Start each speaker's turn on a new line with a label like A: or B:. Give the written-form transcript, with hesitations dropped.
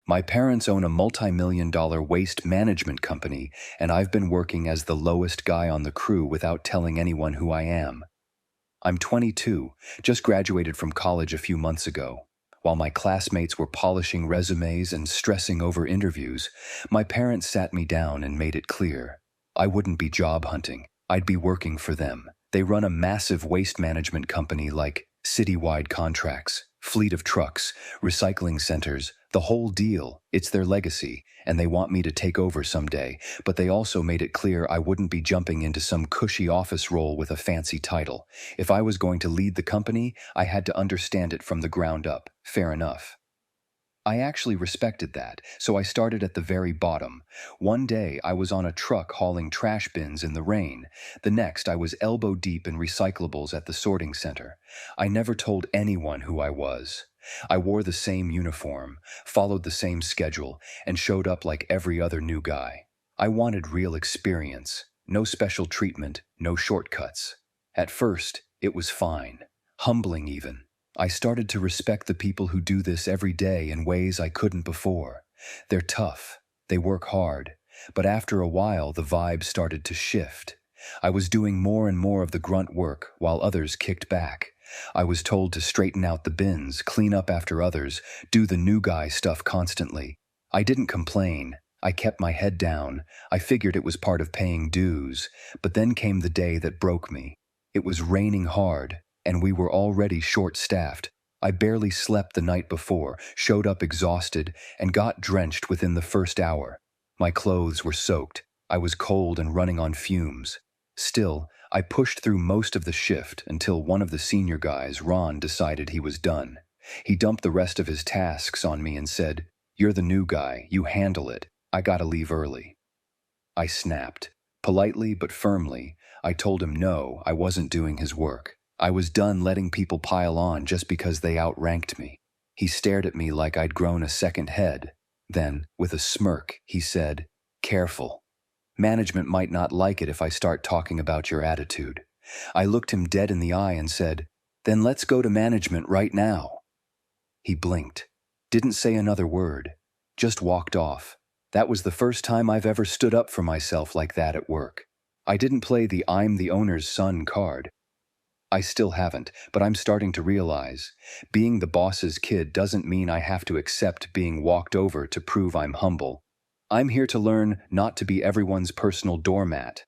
A: My parents own a multi-million-dollar waste management company, and I've been working as the lowest guy on the crew without telling anyone who I am. I'm 22, just graduated from college a few months ago. While my classmates were polishing resumes and stressing over interviews, my parents sat me down and made it clear. I wouldn't be job hunting. I'd be working for them. They run a massive waste management company like citywide contracts, fleet of trucks, recycling centers, the whole deal. It's their legacy, and they want me to take over someday, but they also made it clear I wouldn't be jumping into some cushy office role with a fancy title. If I was going to lead the company, I had to understand it from the ground up. Fair enough. I actually respected that, so I started at the very bottom. One day I was on a truck hauling trash bins in the rain. The next I was elbow deep in recyclables at the sorting center. I never told anyone who I was. I wore the same uniform, followed the same schedule, and showed up like every other new guy. I wanted real experience, no special treatment, no shortcuts. At first, it was fine, humbling even. I started to respect the people who do this every day in ways I couldn't before. They're tough, they work hard, but after a while the vibe started to shift. I was doing more and more of the grunt work while others kicked back. I was told to straighten out the bins, clean up after others, do the new guy stuff constantly. I didn't complain. I kept my head down. I figured it was part of paying dues, but then came the day that broke me. It was raining hard, and we were already short-staffed. I barely slept the night before, showed up exhausted, and got drenched within the first hour. My clothes were soaked. I was cold and running on fumes. Still, I pushed through most of the shift until one of the senior guys, Ron, decided he was done. He dumped the rest of his tasks on me and said, "You're the new guy, you handle it. I gotta leave early." I snapped. Politely but firmly, I told him no, I wasn't doing his work. I was done letting people pile on just because they outranked me. He stared at me like I'd grown a second head. Then, with a smirk, he said, "Careful. Management might not like it if I start talking about your attitude." I looked him dead in the eye and said, "Then let's go to management right now." He blinked, didn't say another word, just walked off. That was the first time I've ever stood up for myself like that at work. I didn't play the "I'm the owner's son" card. I still haven't, but I'm starting to realize, being the boss's kid doesn't mean I have to accept being walked over to prove I'm humble. I'm here to learn not to be everyone's personal doormat.